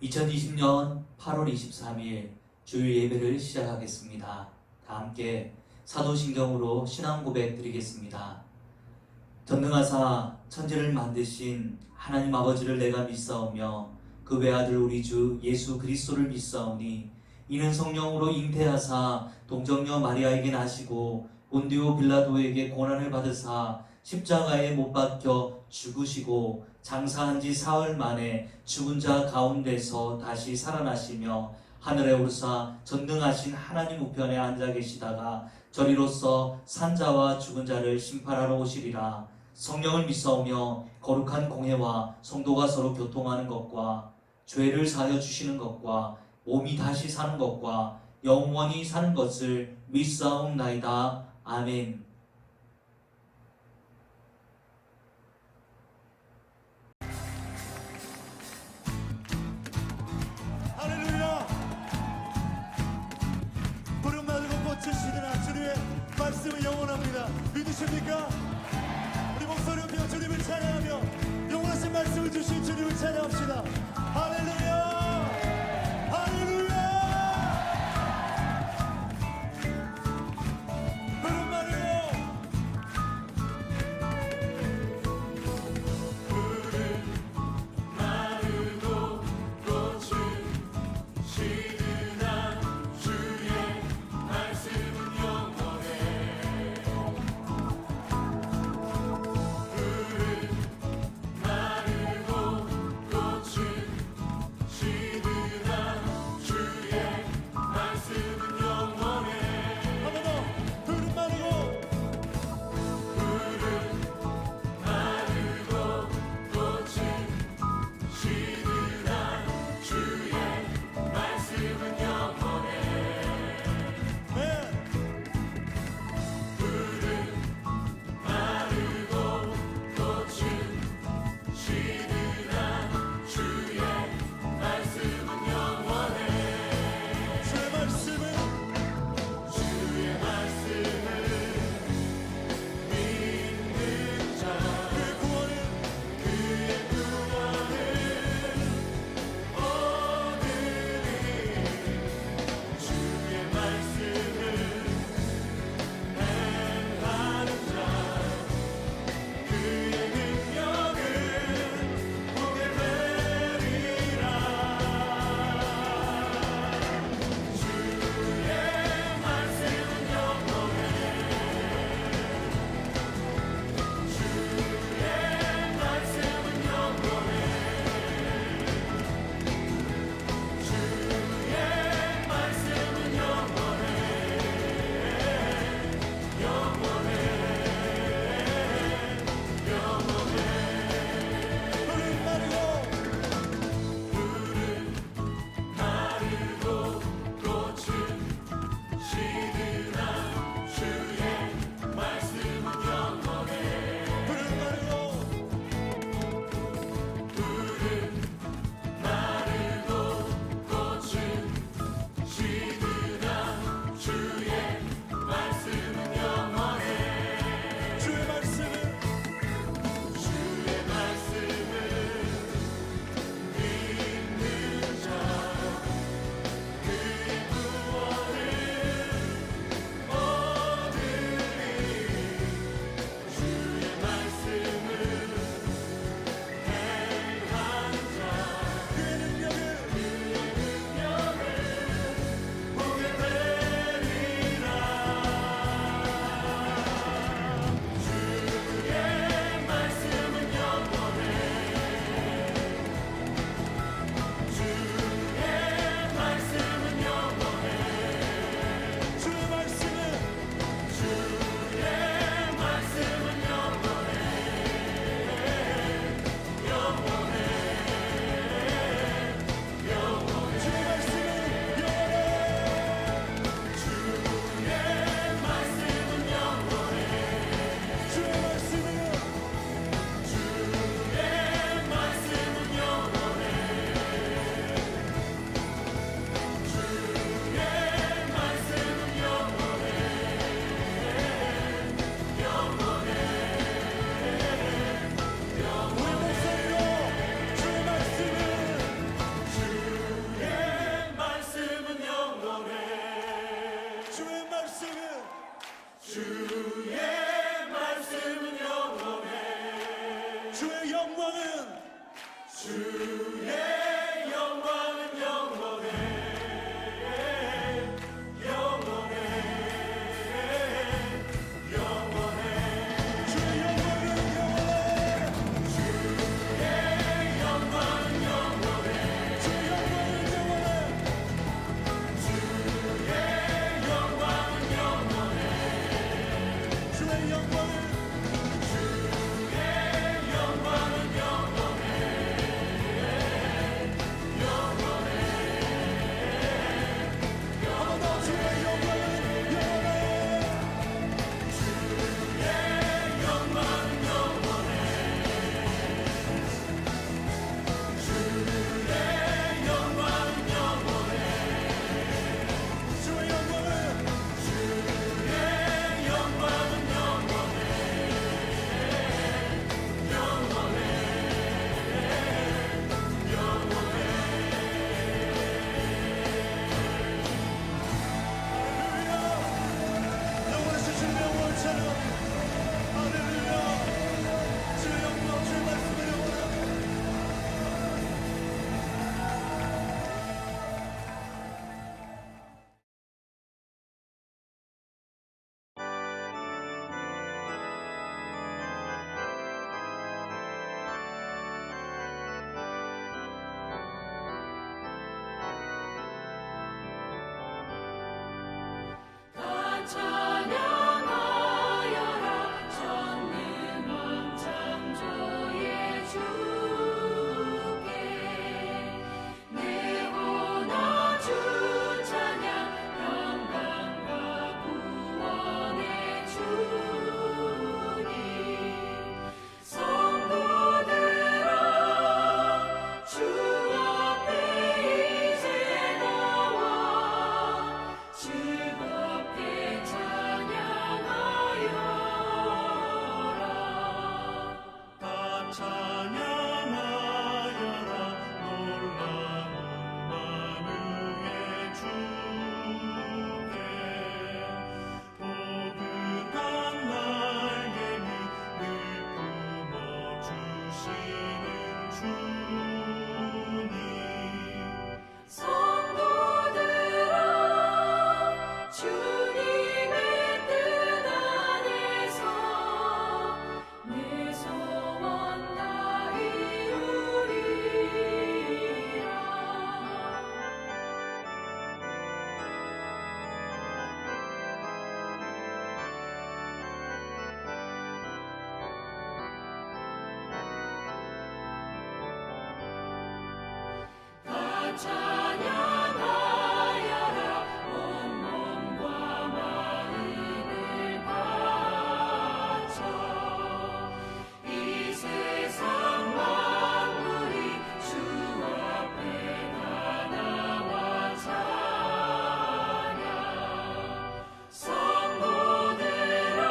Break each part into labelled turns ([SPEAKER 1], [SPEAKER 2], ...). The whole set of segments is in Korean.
[SPEAKER 1] 2020년 8월 23일 주일 예배를 시작하겠습니다. 다 함께 사도신경으로 신앙 고백 드리겠습니다. 전능하사 천지를 만드신 하나님 아버지를 내가 믿사오며 그 외아들 우리 주 예수 그리스도를 믿사오니 이는 성령으로 잉태하사 동정녀 마리아에게 나시고 본디오 빌라도에게 고난을 받으사 십자가에 못 박혀 죽으시고 장사한 지 사흘 만에 죽은 자 가운데서 다시 살아나시며 하늘에 오르사 전능하신 하나님 우편에 앉아 계시다가 저리로서 산자와 죽은 자를 심판하러 오시리라. 성령을 믿사오며 거룩한 공회와 성도가 서로 교통하는 것과 죄를 사하여 주시는 것과 몸이 다시 사는 것과 영원히 사는 것을 믿사옵나이다. 아멘.
[SPEAKER 2] 할렐루야. 푸른 마르고 꽃을 시드나 주님의 말씀은 영원합니다. 믿으십니까? 우리 목소리 높여 주님을 찬양하며 영원하신 말씀을 주신 주님을 찬양합시다. 할렐루야. 할렐루야. 푸른 마르고
[SPEAKER 3] 꽃을
[SPEAKER 2] 주의 영광은 주의 영광은 영원해 영원해 영원해 주의 영광은 영원해 주의 영광은 영원해 주의 영광은 영원해 주의 영광은 영원해 주의 영광은
[SPEAKER 3] 찬양하여라 전능한 창조의 주께 내 혼아 주 찬양 평강과 구원의 주님 성도들아 주 앞에 이제 나와 즐겁게 찬양하여라
[SPEAKER 2] 다 찬양하여라 놀라운 만유의 주께 포근한 날개를 늘 품어주시는 주님
[SPEAKER 3] 성도들아 주님의 뜻 안에서 내 소원 다 이루리라 다 찬양하여라 온몸과 마음을 바쳐 이 세상 만물이 주 앞에 다 나와 찬양 성도들아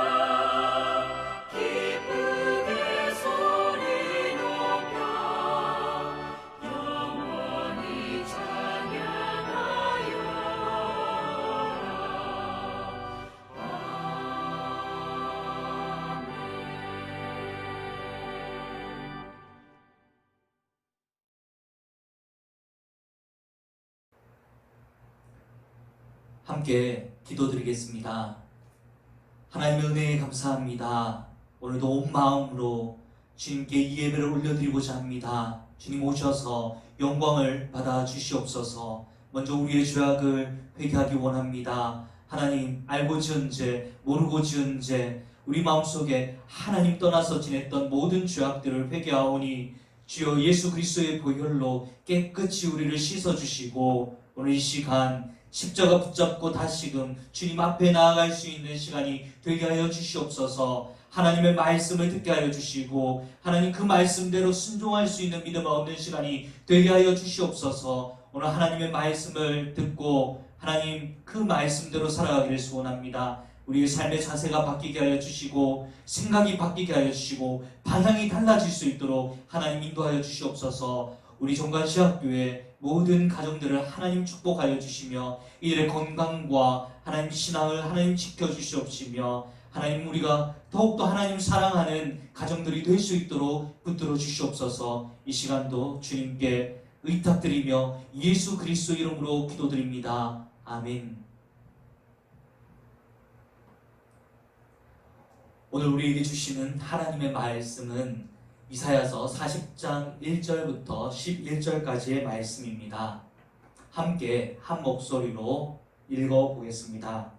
[SPEAKER 3] 기쁘게 소리 높여 영원히
[SPEAKER 1] 함께 기도드리겠습니다. 하나님의 은혜에 감사합니다. 오늘도 온 마음으로 주님께 이 예배를 올려드리고자 합니다. 주님 오셔서 영광을 받아 주시옵소서. 먼저 우리의 죄악을 회개하기 원합니다. 하나님, 알고 지은 죄, 모르고 지은 죄, 우리 마음속에 하나님 떠나서 지냈던 모든 죄악들을 회개하오니 주여 예수 그리스도의 보혈로 깨끗이 우리를 씻어주시고 오늘 이 시간 십자가 붙잡고 다시금 주님 앞에 나아갈 수 있는 시간이 되게 하여 주시옵소서. 하나님의 말씀을 듣게 하여 주시고 하나님 그 말씀대로 순종할 수 있는 믿음 얻는 시간이 되게 하여 주시옵소서. 오늘 하나님의 말씀을 듣고 하나님 그 말씀대로 살아가기를 소원합니다. 우리의 삶의 자세가 바뀌게 하여 주시고 생각이 바뀌게 하여 주시고 방향이 달라질 수 있도록 하나님 인도하여 주시옵소서. 우리 종관시학교의 모든 가정들을 하나님 축복하여 주시며 이들의 건강과 하나님 신앙을 하나님 지켜주시옵시며 하나님, 우리가 더욱더 하나님 사랑하는 가정들이 될 수 있도록 붙들어 주시옵소서. 이 시간도 주님께 의탁드리며 예수 그리스도 이름으로 기도드립니다. 아멘. 오늘 우리에게 주시는 하나님의 말씀은 이사야서 40장 1절부터 11절까지의 말씀입니다. 함께 한 목소리로 읽어보겠습니다.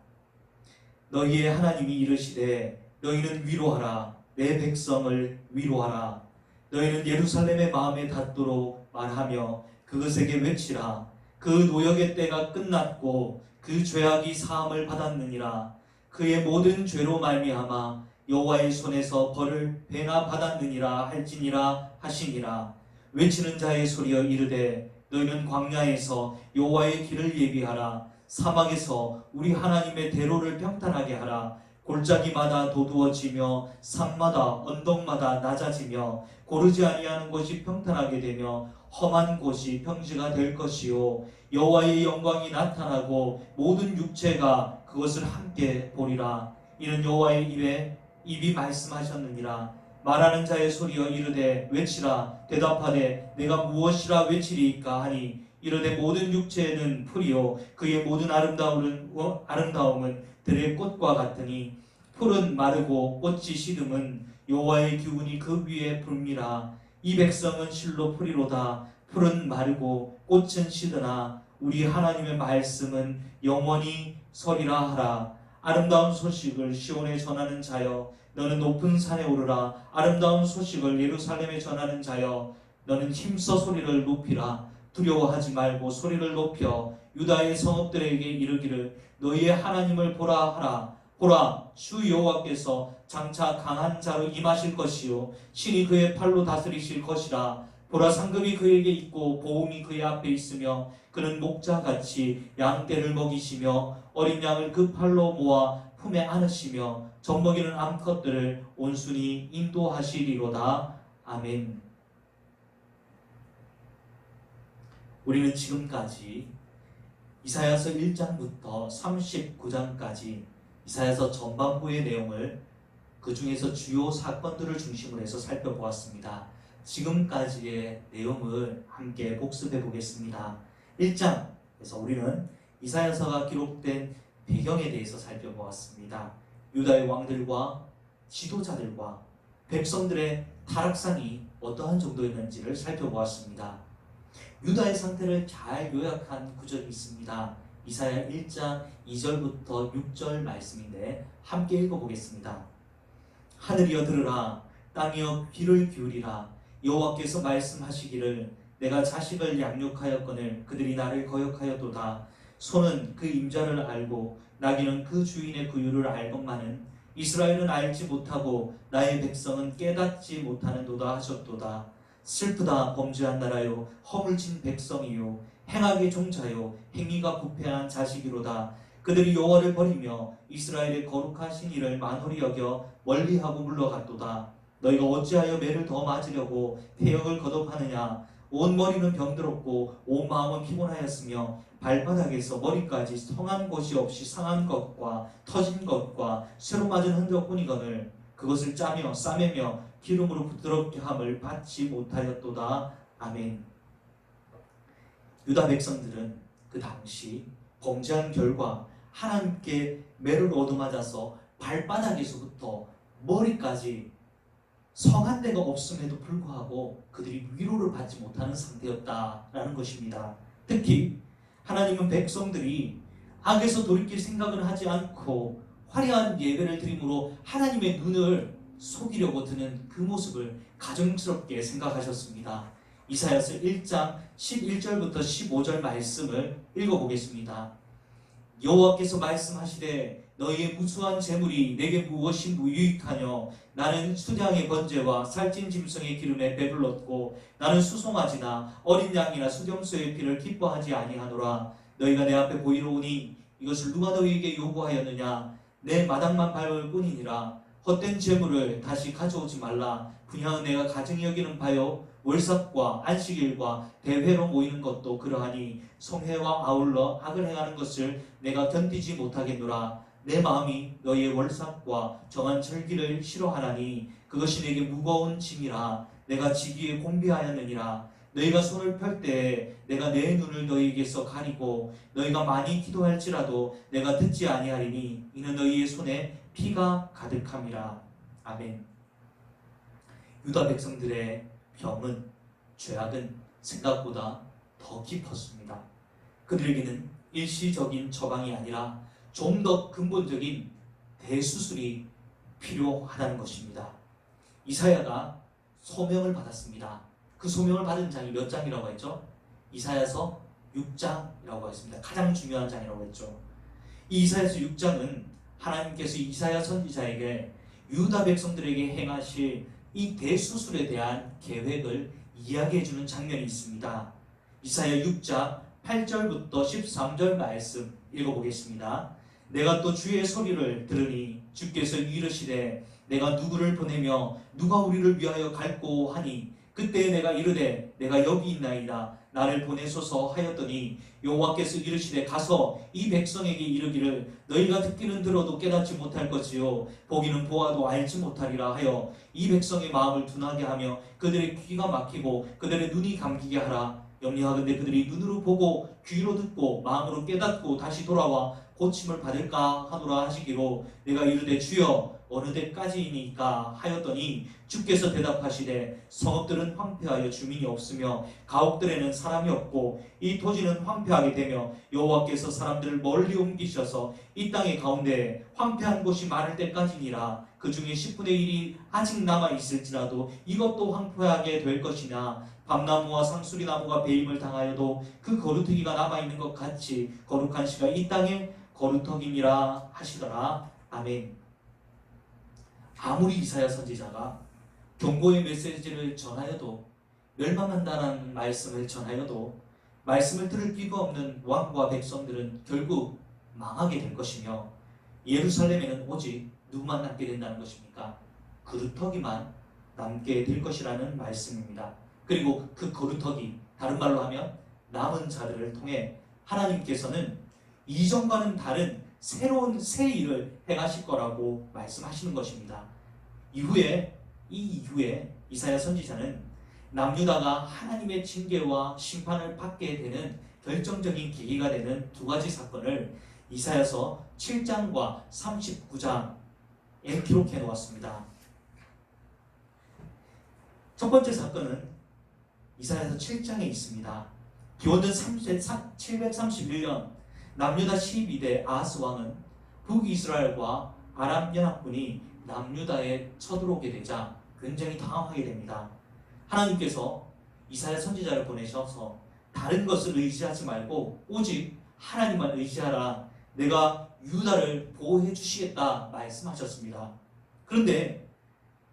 [SPEAKER 1] 너희의 하나님이 이르시되 너희는 위로하라. 내 백성을 위로하라. 너희는 예루살렘의 마음에 닿도록 말하며 그것에게 외치라. 그 노역의 때가 끝났고 그 죄악이 사함을 받았느니라. 그의 모든 죄로 말미암아 여호와의 손에서 벌을 배나 받았느니라 할지니라 하시니라. 외치는 자의 소리여 이르되 너희는 광야에서 여호와의 길을 예비하라. 사막에서 우리 하나님의 대로를 평탄하게 하라. 골짜기마다 도두어지며 산마다 언덕마다 낮아지며 고르지 아니하는 곳이 평탄하게 되며 험한 곳이 평지가 될 것이요 여호와의 영광이 나타나고 모든 육체가 그것을 함께 보리라. 이는 여호와의 입이 말씀하셨느니라. 말하는 자의 소리여 이르되 외치라. 대답하되 내가 무엇이라 외치리이까 하니 이르되 모든 육체는 풀이요 그의 모든 아름다움은 들의 꽃과 같으니 풀은 마르고 꽃이 시듬은 여호와의 기운이 그 위에 불미라. 이 백성은 실로 풀이로다. 풀은 마르고 꽃은 시드나 우리 하나님의 말씀은 영원히 서리라 하라. 아름다운 소식을 시온에 전하는 자여 너는 높은 산에 오르라. 아름다운 소식을 예루살렘에 전하는 자여 너는 힘써 소리를 높이라. 두려워하지 말고 소리를 높여 유다의 성읍들에게 이르기를 너희의 하나님을 보라 하라. 보라, 주 여호와께서 장차 강한 자로 임하실 것이요 신이 그의 팔로 다스리실 것이라. 보라, 상급이 그에게 있고 보응이 그의 앞에 있으며 그는 목자같이 양떼를 먹이시며 어린 양을 그 팔로 모아 품에 안으시며 젖먹이는 암컷들을 온순히 인도하시리로다. 아멘. 우리는 지금까지 이사야서 1장부터 39장까지 이사야서 전반부의 내용을 그 중에서 주요 사건들을 중심으로 해서 살펴보았습니다. 지금까지의 내용을 함께 복습해 보겠습니다. 1장에서 우리는 이사야서가 기록된 배경에 대해서 살펴보았습니다. 유다의 왕들과 지도자들과 백성들의 타락상이 어떠한 정도였는지를 살펴보았습니다. 유다의 상태를 잘 요약한 구절이 있습니다. 이사야 1장 2절부터 6절 말씀인데 함께 읽어보겠습니다. 하늘이여 들으라. 땅이여 귀를 기울이라. 여호와께서 말씀하시기를 내가 자식을 양육하였거늘 그들이 나를 거역하였도다. 소는 그 임자를 알고 나귀는 그 주인의 구유를 알건만은 이스라엘은 알지 못하고 나의 백성은 깨닫지 못하는도다 하셨도다. 슬프다 범죄한 나라요 허물진 백성이요 행악의 종자요 행위가 부패한 자식이로다. 그들이 여호와를 버리며 이스라엘의 거룩하신 이를 만홀히 여겨 멀리하고 물러갔도다. 너희가 어찌하여 매를 더 맞으려고 태역을 거듭하느냐. 온 머리는 병들었고 온 마음은 피곤하였으며 발바닥에서 머리까지 성한 곳이 없이 상한 것과 터진 것과 쇠로 맞은 흔적뿐이거늘 그것을 짜며 싸매며 기름으로 부드럽게 함을 받지 못하였도다. 아멘. 유다 백성들은 그 당시 범죄한 결과 하나님께 매를 얻어맞아서 발바닥에서부터 머리까지 성한 데가 없음에도 불구하고 그들이 위로를 받지 못하는 상태였다라는 것입니다. 특히 하나님은 백성들이 악에서 돌이킬 생각을 하지 않고 화려한 예배를 드림으로 하나님의 눈을 속이려고 드는 그 모습을 가증스럽게 생각하셨습니다. 이사야서 1장 11절부터 15절 말씀을 읽어보겠습니다. 여호와께서 말씀하시되 너희의 무수한 재물이 내게 무엇이 무유익하뇨. 나는 수량의 번제와 살찐 짐승의 기름에 배불렀고 나는 수송아지나 어린 양이나 수경소의 피를 기뻐하지 아니하노라. 너희가 내 앞에 보이러 오니 이것을 누가 너희에게 요구하였느냐. 내 마당만 밟을 뿐이니라. 헛된 재물을 다시 가져오지 말라. 분향은 내가 가증히 여기는 바요 월삭과 안식일과 대회로 모이는 것도 그러하니 성회와 아울러 악을 행하는 것을 내가 견디지 못하겠노라. 내 마음이 너희의 월삭과 정한 절기를 싫어하나니 그것이 내게 무거운 짐이라 내가 지기에 곤비하였느니라. 너희가 손을 펼 때 내가 내 눈을 너희에게서 가리고 너희가 많이 기도할지라도 내가 듣지 아니하리니 이는 너희의 손에 피가 가득함이라. 아멘. 유다 백성들의 병은, 죄악은 생각보다 더 깊었습니다. 그들에게는 일시적인 처방이 아니라 좀 더 근본적인 대수술이 필요하다는 것입니다. 이사야가 소명을 받았습니다. 그 소명을 받은 장이 몇 장이라고 했죠? 이사야서 6장이라고 했습니다. 가장 중요한 장이라고 했죠. 이 이사야서 6장은 하나님께서 이사야 선지자에게 유다 백성들에게 행하실 이 대수술에 대한 계획을 이야기해주는 장면이 있습니다. 이사야 6장 8절부터 13절 말씀 읽어보겠습니다. 내가 또 주의 소리를 들으니 주께서 이르시되 내가 누구를 보내며 누가 우리를 위하여 갈꼬 하니 그때 내가 이르되 내가 여기 있나이다 나를 보내소서 하였더니 여호와께서 이르시되 가서 이 백성에게 이르기를 너희가 듣기는 들어도 깨닫지 못할 것이요 보기는 보아도 알지 못하리라 하여 이 백성의 마음을 둔하게 하며 그들의 귀가 막히고 그들의 눈이 감기게 하라. 염려하건대 그들이 눈으로 보고 귀로 듣고 마음으로 깨닫고 다시 돌아와 고침을 받을까 하노라 하시기로 내가 이르되 주여 어느 데까지이니까 하였더니 주께서 대답하시되 성읍들은 황폐하여 주민이 없으며 가옥들에는 사람이 없고 이 토지는 황폐하게 되며 여호와께서 사람들을 멀리 옮기셔서 이 땅의 가운데 황폐한 곳이 많을 때까지니라. 그 중에 10분의 1이 아직 남아 있을지라도 이것도 황폐하게 될 것이나 밤나무와 상수리나무가 배임을 당하여도 그 거루터기가 남아있는 것 같이 거룩한 씨가 이 땅에 거루터기니라 하시더라. 아멘. 아무리 이사야 선지자가 경고의 메시지를 전하여도 멸망한다는 말씀을 전하여도 말씀을 들을 귀가 없는 왕과 백성들은 결국 망하게 될 것이며 예루살렘에는 오직 누구만 남게 된다는 것입니까? 거루터기만 남게 될 것이라는 말씀입니다. 그리고 그 거루터기, 다른 말로 하면 남은 자들을 통해 하나님께서는 이전과는 다른 새로운 새 일을 행하실 거라고 말씀하시는 것입니다. 이후에 이사야 선지자는 남유다가 하나님의 징계와 심판을 받게 되는 결정적인 계기가 되는 두 가지 사건을 이사야서 7장과 39장에 기록해 놓았습니다. 첫 번째 사건은 이사야서 7장에 있습니다. 기원전 731년 남유다 12대 아하스 왕은 북이스라엘과 아람 연합군이 남유다에 쳐들어오게 되자 굉장히 당황하게 됩니다. 하나님께서 이사야 선지자를 보내셔서 다른 것을 의지하지 말고 오직 하나님만 의지하라. 내가 유다를 보호해 주시겠다 말씀하셨습니다. 그런데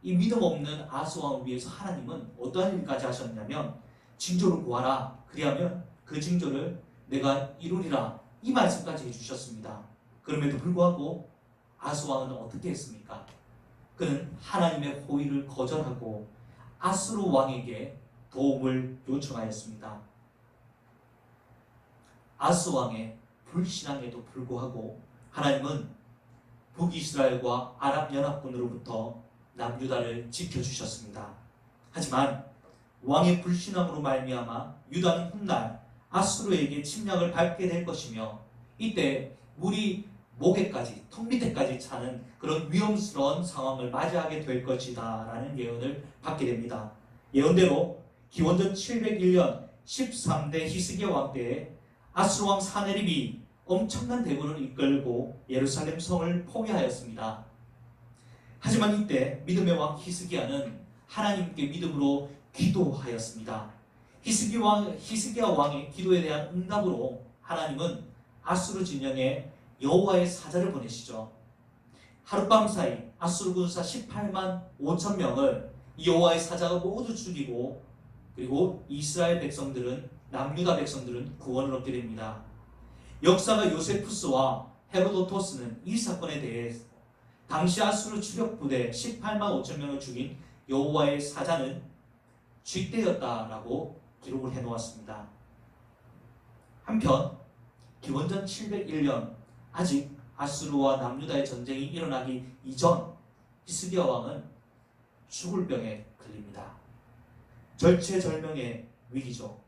[SPEAKER 1] 이 믿음 없는 아하스 왕을 위해서 하나님은 어떠한 일까지 하셨냐면 징조를 구하라. 그리하면 그 징조를 내가 이루리라. 이 말씀까지 해주셨습니다. 그럼에도 불구하고 아하스 왕은 어떻게 했습니까? 그는 하나님의 호의를 거절하고 아수르 왕에게 도움을 요청하였습니다. 아하스 왕의 불신앙에도 불구하고 하나님은 북이스라엘과 아람 연합군으로부터 남유다를 지켜주셨습니다. 하지만 왕의 불신앙으로 말미암아 유다는 훗날 아수르에게 침략을 밟게 될 것이며 이때 물이 목에까지 턱 밑에까지 차는 그런 위험스러운 상황을 맞이하게 될 것이다 라는 예언을 받게 됩니다. 예언대로 기원전 701년 13대 히스기야 왕 때에 아수르 왕 사네립이 엄청난 대군을 이끌고 예루살렘 성을 포위하였습니다. 하지만 이때 믿음의 왕 히스기야는 하나님께 믿음으로 기도하였습니다. 히스기야 왕의 기도에 대한 응답으로 하나님은 아수르 진영에 여호와의 사자를 보내시죠. 하룻밤 사이 아수르 군사 18만 5천 명을 여호와의 사자가 모두 죽이고 그리고 이스라엘 백성들은 남유다 백성들은 구원을 얻게 됩니다. 역사가 요세푸스와 헤로도토스는 이 사건에 대해서 당시 아수르 추격 부대 18만 5천 명을 죽인 여호와의 사자는 쥐떼였다라고 기록을 해놓았습니다. 한편 기원전 701년 아직 아수르와 남유다의 전쟁이 일어나기 이전 히스기야 왕은 죽을 병에 걸립니다. 절체절명의 위기죠.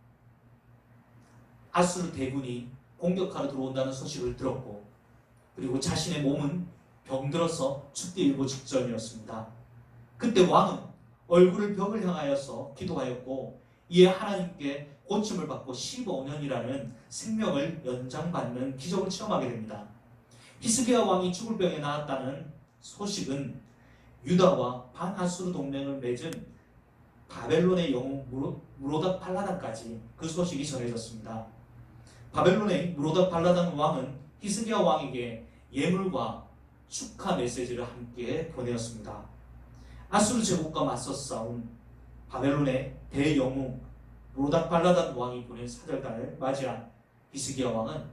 [SPEAKER 1] 아수르 대군이 공격하러 들어온다는 소식을 들었고, 그리고 자신의 몸은 병들어서 죽기 일보 직전이었습니다. 그때 왕은 얼굴을 벽을 향하여서 기도하였고, 이에 하나님께 고침을 받고 15년이라는 생명을 연장받는 기적을 체험하게 됩니다. 히스기야 왕이 죽을 병에 나았다는 소식은 유다와 반아수르 동맹을 맺은 바벨론의 영웅 무로닥 발라단까지 그 소식이 전해졌습니다. 바벨론의 무로닥 발라단 왕은 히스기야 왕에게 예물과 축하 메시지를 함께 보내었습니다. 아수르 제국과 맞서 싸운 바벨론의 대영웅 무로닥 발라단 왕이 보낸 사절단을 맞이한 히스기야 왕은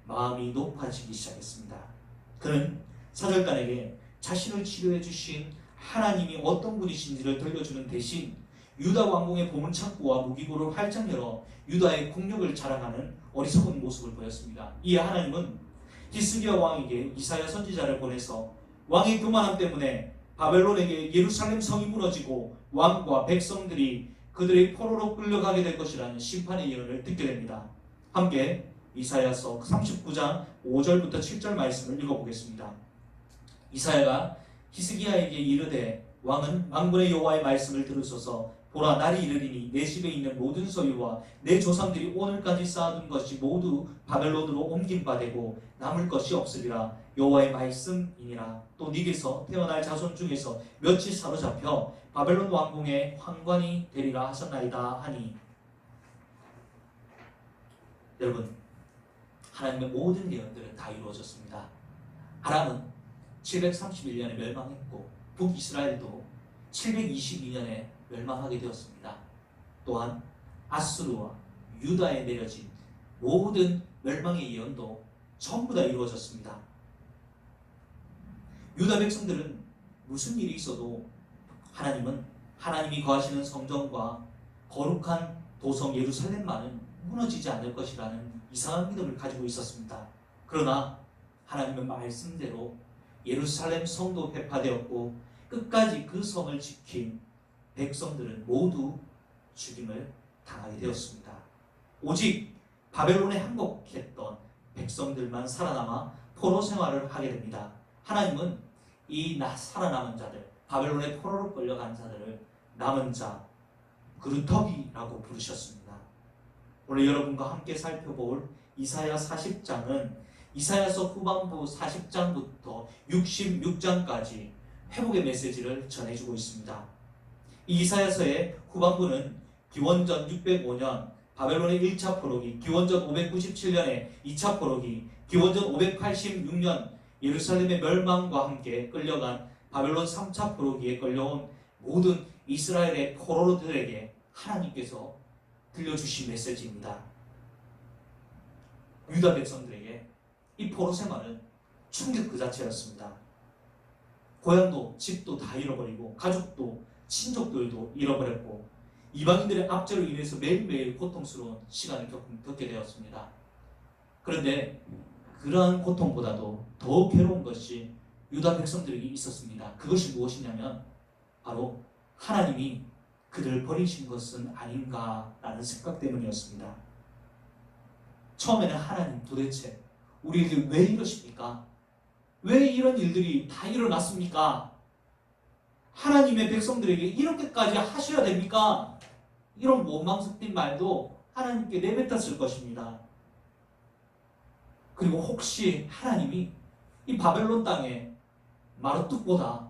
[SPEAKER 1] 마음이 높아지기 시작했습니다. 그는 사절단에게 자신을 치료해 주신 하나님이 어떤 분이신지를 들려주는 대신 유다 왕궁의 보물창고와 무기고를 활짝 열어 유다의 국력을 자랑하는 어리석은 모습을 보였습니다. 이에 하나님은 히스기야 왕에게 이사야 선지자를 보내서 왕의 교만함 때문에 바벨론에게 예루살렘 성이 무너지고 왕과 백성들이 그들의 포로로 끌려가게 될 것이라는 심판의 예언을 듣게 됩니다. 함께 이사야서 39장 5절부터 7절 말씀을 읽어보겠습니다. 이사야가 히스기야에게 이르되 왕은 만군의 여호와의 말씀을 들으소서. 보라, 날이 이르리니 내 집에 있는 모든 소유와 내 조상들이 오늘까지 쌓아둔 것이 모두 바벨론으로 옮긴 바 되고 남을 것이 없으리라. 여호와의 말씀이니라. 또 네게서 태어날 자손 중에서 몇이 사로잡혀 바벨론 왕궁의 황관이 되리라 하셨나이다 하니. 여러분, 하나님의 모든 예언들은 다 이루어졌습니다. 아람은 731년에 멸망했고 북이스라엘도 722년에 멸망하게 되었습니다. 또한 아수르와 유다에 내려진 모든 멸망의 예언도 전부 다 이루어졌습니다. 유다 백성들은 무슨 일이 있어도 하나님은 하나님이 거하시는 성전과 거룩한 도성 예루살렘만은 무너지지 않을 것이라는 이상한 믿음을 가지고 있었습니다. 그러나 하나님의 말씀대로 예루살렘 성도 회파되었고 끝까지 그 성을 지킨 백성들은 모두 죽임을 당하게 되었습니다. 오직 바벨론에 항복했던 백성들만 살아남아 포로 생활을 하게 됩니다. 하나님은 이 살아남은 자들, 바벨론의 포로로 끌려간 자들을 남은 자, 그루터기라고 부르셨습니다. 오늘 여러분과 함께 살펴볼 이사야 40장은 이사야서 후반부 40장부터 66장까지 회복의 메시지를 전해주고 있습니다. 이 이사야서의 후반부는 기원전 605년 바벨론의 1차 포로기, 기원전 597년의 2차 포로기, 기원전 586년 예루살렘의 멸망과 함께 끌려간 바벨론 3차 포로기에 끌려온 모든 이스라엘의 포로들에게 하나님께서 들려주신 메시지입니다. 유다 백성들에게 이 포로 생활은 충격 그 자체였습니다. 고향도 집도 다 잃어버리고 가족도 친족들도 잃어버렸고 이방인들의 압제로 인해서 매일매일 고통스러운 시간을 겪게 되었습니다. 그런데 그러한 고통보다도 더 괴로운 것이 유다 백성들에게 있었습니다. 그것이 무엇이냐면 바로 하나님이 그들을 버리신 것은 아닌가라는 생각 때문이었습니다. 처음에는 하나님 도대체 우리들 왜 이러십니까? 왜 이런 일들이 다 일어났습니까? 하나님의 백성들에게 이렇게까지 하셔야 됩니까? 이런 원망스럽은 말도 하나님께 내뱉었을 것입니다. 그리고 혹시 하나님이 이 바벨론 땅에 마르뚝보다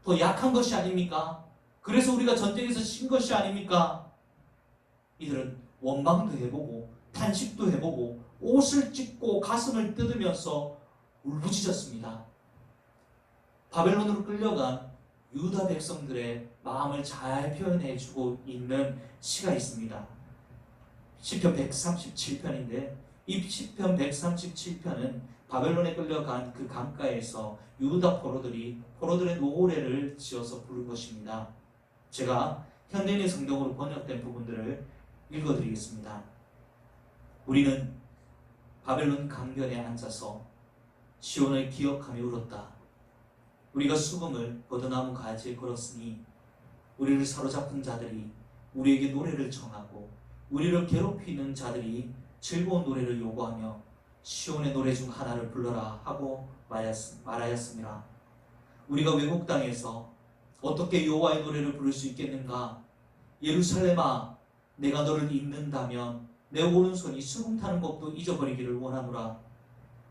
[SPEAKER 1] 더 약한 것이 아닙니까? 그래서 우리가 전쟁에서 진 것이 아닙니까? 이들은 원망도 해보고 탄식도 해보고 옷을 찢고 가슴을 뜯으면서 울부짖었습니다. 바벨론으로 끌려간 유다 백성들의 마음을 잘 표현해주고 있는 시가 있습니다. 시편 137편인데 이 시편 137편은 바벨론에 끌려간 그 강가에서 유다 포로들의 노래를 지어서 부른 것입니다. 제가 현대인의 성경으로 번역된 부분들을 읽어드리겠습니다. 우리는 바벨론 강변에 앉아서 시온을 기억하며 울었다. 우리가 수금을 버드나무 가지에 걸었으니 우리를 사로잡은 자들이 우리에게 노래를 청하고 우리를 괴롭히는 자들이 즐거운 노래를 요구하며 시온의 노래 중 하나를 불러라 하고 말하였습니다. 우리가 외국 땅에서 어떻게 여호와의 노래를 부를 수 있겠는가? 예루살렘아, 내가 너를 잊는다면 내 오른손이 수금 타는 법도 잊어버리기를 원하노라.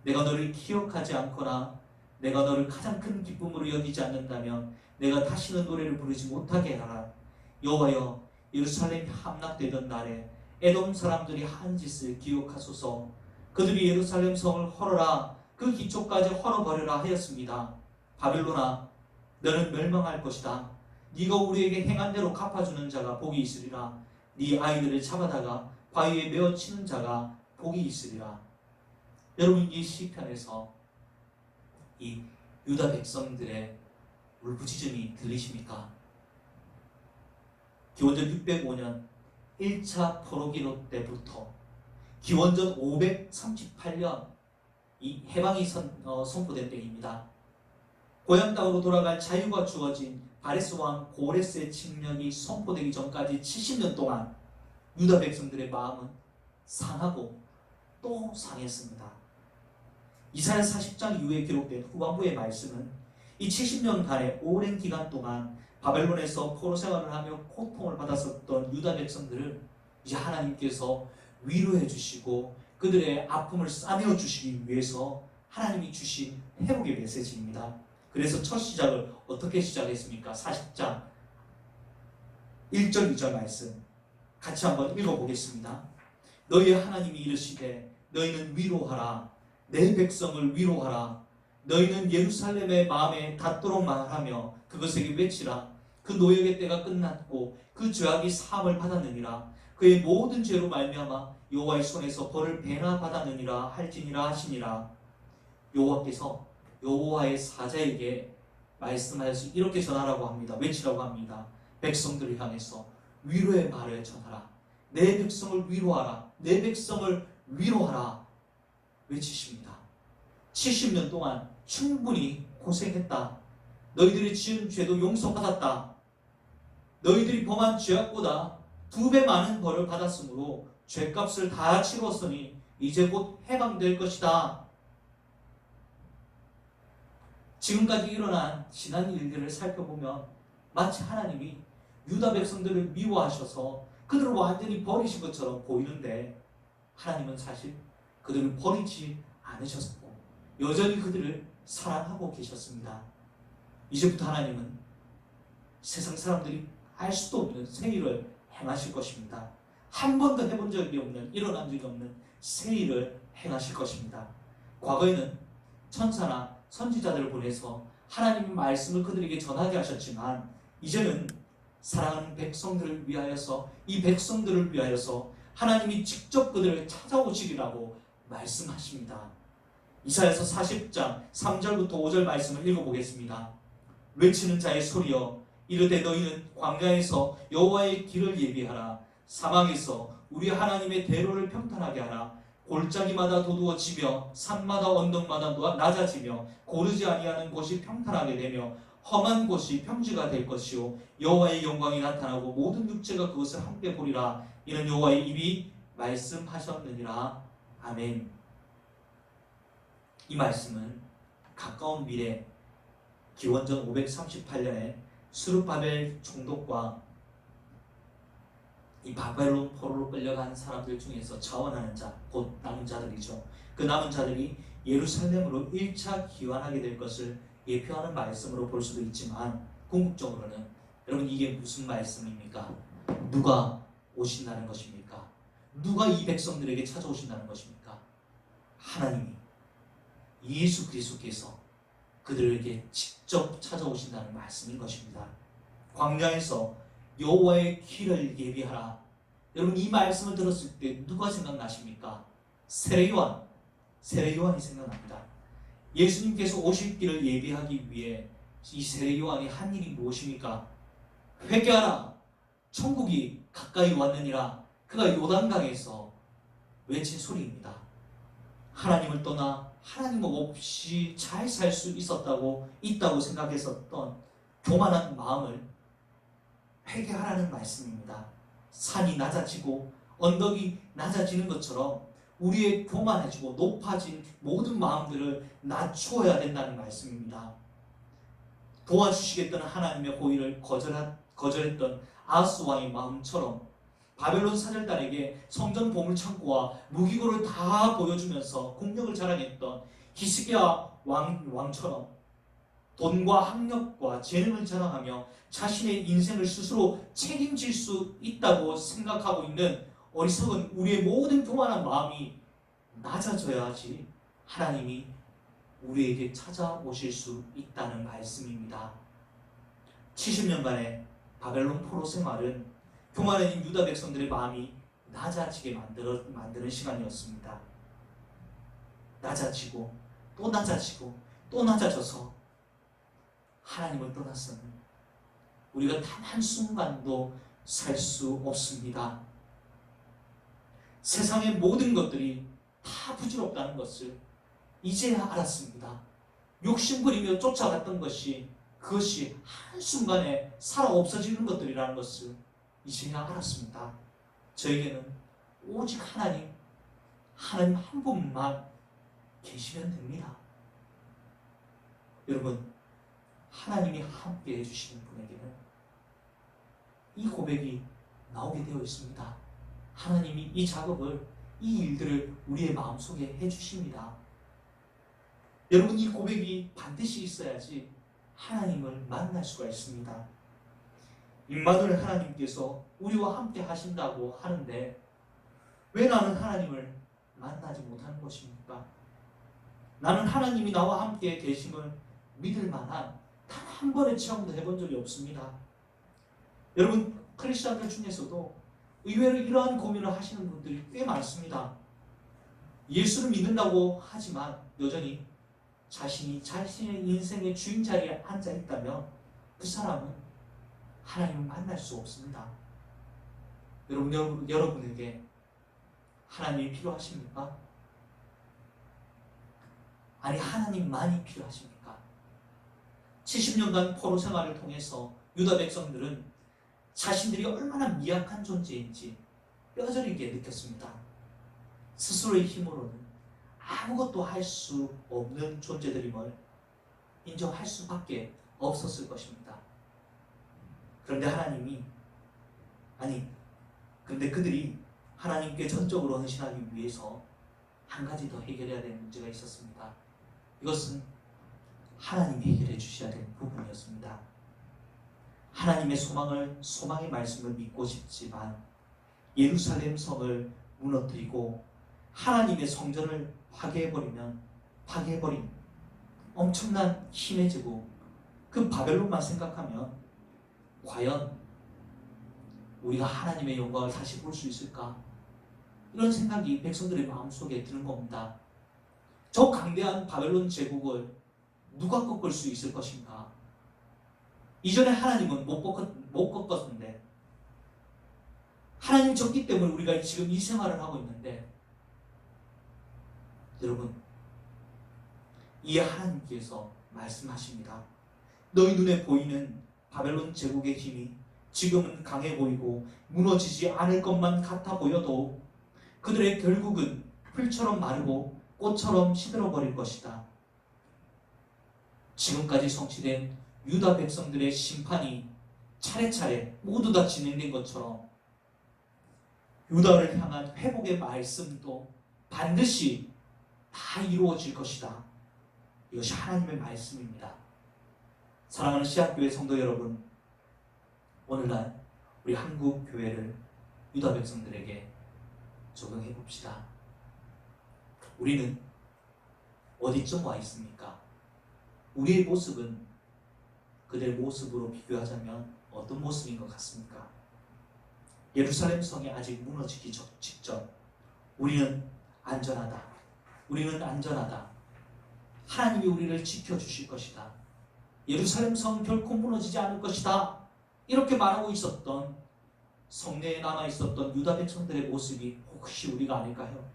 [SPEAKER 1] 내가 너를 기억하지 않거나 내가 너를 가장 큰 기쁨으로 여기지 않는다면 내가 다시는 노래를 부르지 못하게 하라. 여호와여, 예루살렘이 함락되던 날에 에돔 사람들이 한 짓을 기억하소서. 그들이 예루살렘 성을 헐어라, 그 기초까지 헐어버려라 하였습니다. 바벨론아, 너는 멸망할 것이다. 네가 우리에게 행한 대로 갚아주는 자가 복이 있으리라. 네 아이들을 잡아다가 바위에 메어 치는 자가 복이 있으리라. 여러분, 이 시편에서 이 유다 백성들의 울부짖음이 들리십니까? 기원전 605년 1차 포로기로 때부터 기원전 538년 이 해방이 선포된 때입니다. 고향 땅으로 돌아갈 자유가 주어진 바레스 왕 고레스의 칙령이 선포되기 전까지 70년 동안 유다 백성들의 마음은 상하고 또 상했습니다. 이사야 40장 이후에 기록된 후반부의 말씀은 이 70년간의 오랜 기간 동안 바벨론에서 포로 생활을 하며 고통을 받았었던 유다 백성들을 이제 하나님께서 위로해 주시고 그들의 아픔을 싸매어 주시기 위해서 하나님이 주신 회복의 메시지입니다. 그래서 첫 시작을 어떻게 시작했습니까? 40장 1절 2절 말씀 같이 한번 읽어보겠습니다. 너희의 하나님이 이르시되 너희는 위로하라. 내 백성을 위로하라. 너희는 예루살렘의 마음에 닿도록 말하며 그것에게 외치라. 그 노역의 때가 끝났고 그 죄악이 사함을 받았느니라. 그의 모든 죄로 말미암아 여호와의 손에서 벌을 배나 받았느니라 할지니라 하시니라. 여호와께서 여호와의 사자에게 말씀하여서 이렇게 전하라고 합니다. 외치라고 합니다. 백성들을 향해서 위로의 말을 전하라. 내 백성을 위로하라. 내 백성을 위로하라. 외치십니다. 70년 동안 충분히 고생했다. 너희들이 지은 죄도 용서받았다. 너희들이 범한 죄악보다 2배 많은 벌을 받았으므로 죄값을 다 치렀으니 이제 곧 해방될 것이다. 지금까지 일어난 지난 일들을 살펴보면 마치 하나님이 유다 백성들을 미워하셔서 그들을 완전히 버리신 것처럼 보이는데 하나님은 사실 그들을 버리지 않으셨고 여전히 그들을 사랑하고 계셨습니다. 이제부터 하나님은 세상 사람들이 알 수도 없는 새 일을 행하실 것입니다. 한 번도 해본 적이 없는, 일어난 적이 없는 새 일을 행하실 것입니다. 과거에는 천사나 선지자들을 보내서 하나님의 말씀을 그들에게 전하게 하셨지만 이제는 사랑하는 백성들을 위하여서 이 백성들을 위하여서 하나님이 직접 그들을 찾아오시리라고 말씀하십니다. 이사야서 40장 3절부터 5절 말씀을 읽어보겠습니다. 외치는 자의 소리여 이르되 너희는 광야에서 여호와의 길을 예비하라. 사막에서 우리 하나님의 대로를 평탄하게 하라. 골짜기마다 도두어지며 산마다 언덕마다 낮아지며 고르지 아니하는 곳이 평탄하게 되며 험한 곳이 평지가 될 것이요 여호와의 영광이 나타나고 모든 육체가 그것을 함께 보리라. 이는 여호와의 입이 말씀하셨느니라. 아멘. 이 말씀은 가까운 미래 기원전 538년에 스룹바벨 총독과 이 바벨론 포로로 끌려간 사람들 중에서 자원하는 자, 곧 남은 자들이죠. 그 남은 자들이 예루살렘으로 1차 귀환하게 될 것을 예표하는 말씀으로 볼 수도 있지만 궁극적으로는 여러분 이게 무슨 말씀입니까? 누가 오신다는 것입니까? 누가 이 백성들에게 찾아오신다는 것입니까? 하나님이 예수 그리스도께서 그들에게 직접 찾아오신다는 말씀인 것입니다. 광야에서 여호와의 길을 예비하라. 여러분 이 말씀을 들었을 때 누가 생각나십니까? 세례요한이 생각납니다. 예수님께서 오실 길을 예비하기 위해 이 세례요한이 한 일이 무엇입니까? 회개하라. 천국이 가까이 왔느니라. 그가 요단강에서 외친 소리입니다. 하나님을 떠나 하나님 없이 잘 살 수 있다고 생각했었던 교만한 마음을 회개하라는 말씀입니다. 산이 낮아지고 언덕이 낮아지는 것처럼 우리의 교만해지고 높아진 모든 마음들을 낮추어야 된다는 말씀입니다. 도와주시겠다는 하나님의 호의를 거절했던 아하스 왕의 마음처럼 바벨론 사절단에게 성전 보물창고와 무기고를 다 보여주면서 국력을 자랑했던 히스기야 왕처럼 돈과 학력과 재능을 자랑하며 자신의 인생을 스스로 책임질 수 있다고 생각하고 있는 어리석은 우리의 모든 교만한 마음이 낮아져야지 하나님이 우리에게 찾아오실 수 있다는 말씀입니다. 70년간의 바벨론 포로 생활은 교만해진 유다 백성들의 마음이 낮아지게 만드는 시간이었습니다. 낮아지고 또 낮아지고 또 낮아져서 하나님을 떠나서는 우리가 단 한순간도 살 수 없습니다. 세상의 모든 것들이 다 부질없다는 것을 이제야 알았습니다. 욕심부리며 쫓아갔던 그것이 한순간에 살아 없어지는 것들이라는 것을 이제야 알았습니다. 저에게는 오직 하나님 한 분만 계시면 됩니다. 여러분, 하나님이 함께 해주시는 분에게는 이 고백이 나오게 되어 있습니다. 하나님이 이 작업을, 이 일들을 우리의 마음속에 해주십니다. 여러분, 이 고백이 반드시 있어야지 하나님을 만날 수가 있습니다. 임마누엘 하나님께서 우리와 함께 하신다고 하는데 왜 나는 하나님을 만나지 못하는 것입니까? 나는 하나님이 나와 함께 계심을 믿을 만한 단 한 번의 체험도 해본 적이 없습니다. 여러분, 크리스천들 중에서도 의외로 이러한 고민을 하시는 분들이 꽤 많습니다. 예수를 믿는다고 하지만 여전히 자신의 인생의 주인 자리에 앉아 있다면 그 사람은 하나님을 만날 수 없습니다. 여러분에게 하나님이 필요하십니까? 아니, 하나님만이 필요하십니까? 70년간 포로 생활을 통해서 유다 백성들은 자신들이 얼마나 미약한 존재인지 뼈저리게 느꼈습니다. 스스로의 힘으로는 아무것도 할 수 없는 존재들임을 인정할 수밖에 없었을 것입니다. 그런데 그들이 하나님께 전적으로 헌신하기 위해서 한 가지 더 해결해야 될 문제가 있었습니다. 이것은 하나님이 해결해 주셔야 될 부분이었습니다. 하나님의 소망의 말씀을 믿고 싶지만 예루살렘 성을 무너뜨리고 하나님의 성전을 파괴해버린 엄청난 힘의 제국, 그 바벨론만 생각하면 과연 우리가 하나님의 영광을 다시 볼 수 있을까? 이런 생각이 백성들의 마음속에 드는 겁니다. 저 강대한 바벨론 제국을 누가 꺾을 수 있을 것인가? 이전에 하나님은 못 꺾었는데 하나님 졌기 때문에 우리가 지금 이 생활을 하고 있는데, 여러분, 이에 하나님께서 말씀하십니다. 너희 눈에 보이는 바벨론 제국의 힘이 지금은 강해 보이고 무너지지 않을 것만 같아 보여도 그들의 결국은 풀처럼 마르고 꽃처럼 시들어버릴 것이다. 지금까지 성취된 유다 백성들의 심판이 차례차례 모두 다 진행된 것처럼 유다를 향한 회복의 말씀도 반드시 다 이루어질 것이다. 이것이 하나님의 말씀입니다. 사랑하는 씨앗교회 성도 여러분, 오늘날 우리 한국 교회를 유다 백성들에게 적용해 봅시다. 우리는 어디쯤 와 있습니까? 우리의 모습은 그들의 모습으로 비교하자면 어떤 모습인 것 같습니까? 예루살렘 성이 아직 무너지기 직전 우리는 안전하다. 우리는 안전하다. 하나님이 우리를 지켜주실 것이다. 예루살렘 성 결코 무너지지 않을 것이다. 이렇게 말하고 있었던, 성내에 남아있었던 유다 백성들의 모습이 혹시 우리가 아닐까요?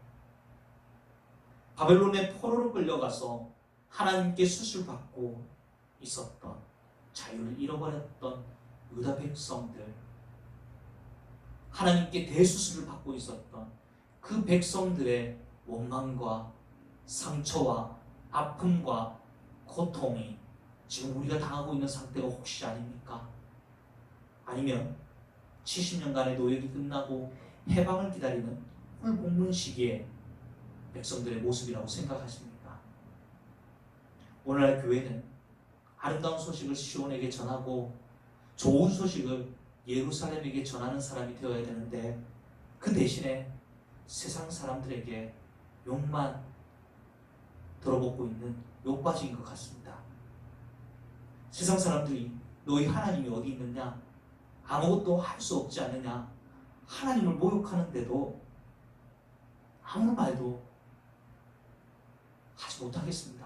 [SPEAKER 1] 바벨론의 포로로 끌려가서 하나님께 수술받고 있었던, 자유를 잃어버렸던 유다 백성들, 하나님께 대수술을 받고 있었던 그 백성들의 원망과 상처와 아픔과 고통이 지금 우리가 당하고 있는 상태가 혹시 아닙니까? 아니면 70년간의 노역이 끝나고 해방을 기다리는 꿀복문 시기에 백성들의 모습이라고 생각하십니까? 오늘날 교회는 아름다운 소식을 시온에게 전하고 좋은 소식을 예루살렘에게 전하는 사람이 되어야 되는데, 그 대신에 세상 사람들에게 욕만 들어먹고 있는 욕바지인 것 같습니다. 세상 사람들이 너희 하나님이 어디 있느냐, 아무것도 할 수 없지 않느냐, 하나님을 모욕하는데도 아무 말도 하지 못하겠습니다.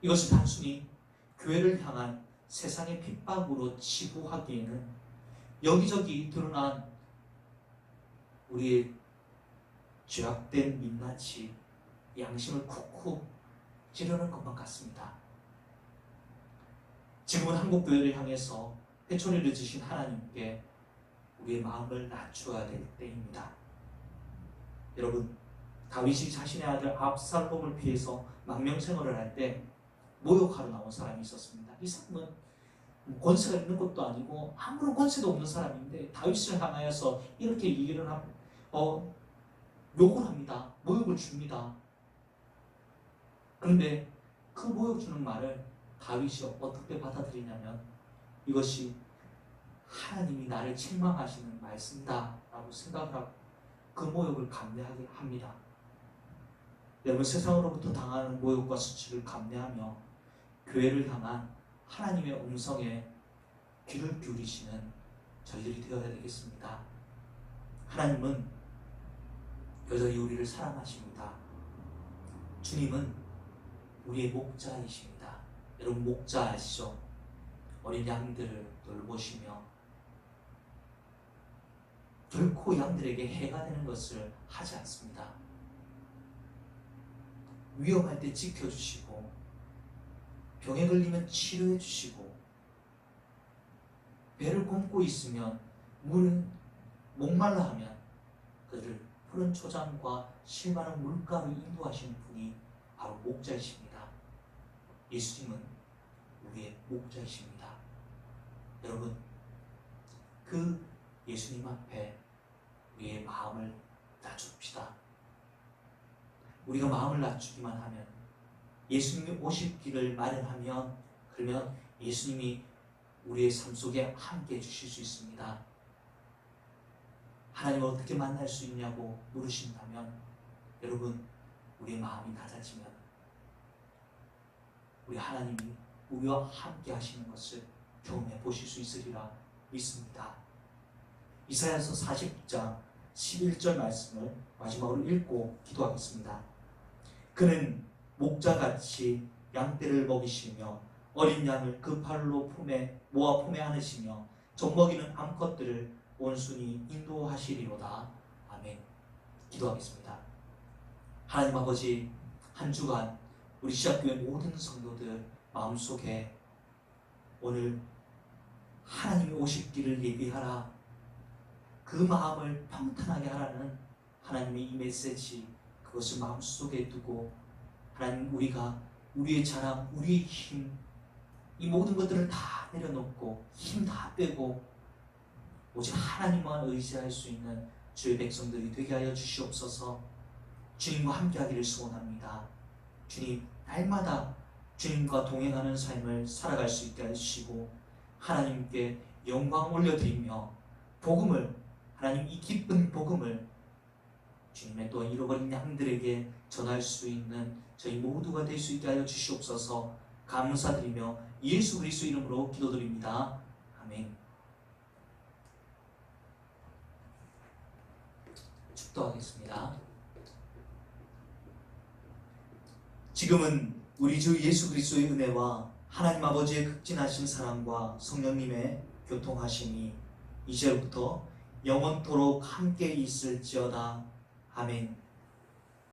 [SPEAKER 1] 이것이 단순히 교회를 향한 세상의 핍박으로 치부하기에는 여기저기 드러난 우리의 죄악된 민낯이 양심을 쿡쿡 찌르는 것만 같습니다. 지금은 한국교회를 향해서 회초리를 드신 하나님께 우리의 마음을 낮추어야 될 때입니다. 여러분, 다윗이 자신의 아들 압살롬을 피해서 망명생활을 할 때 모욕하러 나온 사람이 있었습니다. 이 사람은 권세가 있는 것도 아니고 아무런 권세도 없는 사람인데 다윗을 향하여서 이렇게 얘기를 욕을 합니다. 모욕을 줍니다. 그런데 그 모욕 주는 말을 다윗이 어떻게 받아들이냐면, 이것이 하나님이 나를 책망하시는 말씀이다 라고 생각을 하고 그 모욕을 감내하게 합니다. 여러분, 세상으로부터 당하는 모욕과 수치를 감내하며 교회를 향한 하나님의 음성에 귀를 기울이시는 저희들이 되어야 되겠습니다. 하나님은 여전히 우리를 사랑하십니다. 주님은 우리의 목자이십니다. 여러분, 목자 아시죠? 어린 양들을 돌보시며 결코 양들에게 해가 되는 것을 하지 않습니다. 위험할 때 지켜주시고 병에 걸리면 치료해 주시고 배를 굶고 있으면 물은 목말라 하면 그들을 푸른 초장과 실만한 물가로 인도하시는 분이 바로 목자이십니다. 예수님은 우리의 목자이십니다. 여러분, 그 예수님 앞에 우리의 마음을 낮춥시다. 우리가 마음을 낮추기만 하면, 예수님이 오실 길을 마련하면, 그러면 예수님이 우리의 삶 속에 함께 해주실 수 있습니다. 하나님을 어떻게 만날 수 있냐고 물으신다면, 여러분, 우리의 마음이 낮아지면 우리 하나님이 우리와 함께 하시는 것을 경험해 보실 수 있으리라 믿습니다. 이사야서 40장 11절 말씀을 마지막으로 읽고 기도하겠습니다. 그는 목자같이 양떼를 먹이시며 어린 양을 그 팔로 모아 품에 안으시며 젖먹이는 암컷들을 온순히 인도하시리로다. 아멘. 기도하겠습니다. 하나님 아버지, 한 주간 우리 시작교회 모든 성도들 마음속에 오늘 하나님이 오실 길을 예비하라, 그 마음을 평탄하게 하라는 하나님의 이 메시지, 그것을 마음속에 두고 하나님, 우리가 우리의 자랑, 우리의 힘, 이 모든 것들을 다 내려놓고 힘 다 빼고 오직 하나님만 의지할 수 있는 주의 백성들이 되게 하여 주시옵소서. 주님과 함께 하기를 소원합니다. 주님, 날마다 주님과 동행하는 삶을 살아갈 수 있게 해주시고 하나님께 영광 올려드리며 복음을, 하나님 이 기쁜 복음을 주님의 또 잃어버린 양들에게 전할 수 있는 저희 모두가 될 수 있게 하여 주시옵소서. 감사드리며 예수 그리스도 이름으로 기도드립니다. 아멘. 축도하겠습니다. 지금은 우리 주 예수 그리스도의 은혜와 하나님 아버지의 극진하신 사랑과 성령님의 교통하심이 이제부터 영원토록 함께 있을지어다. 아멘.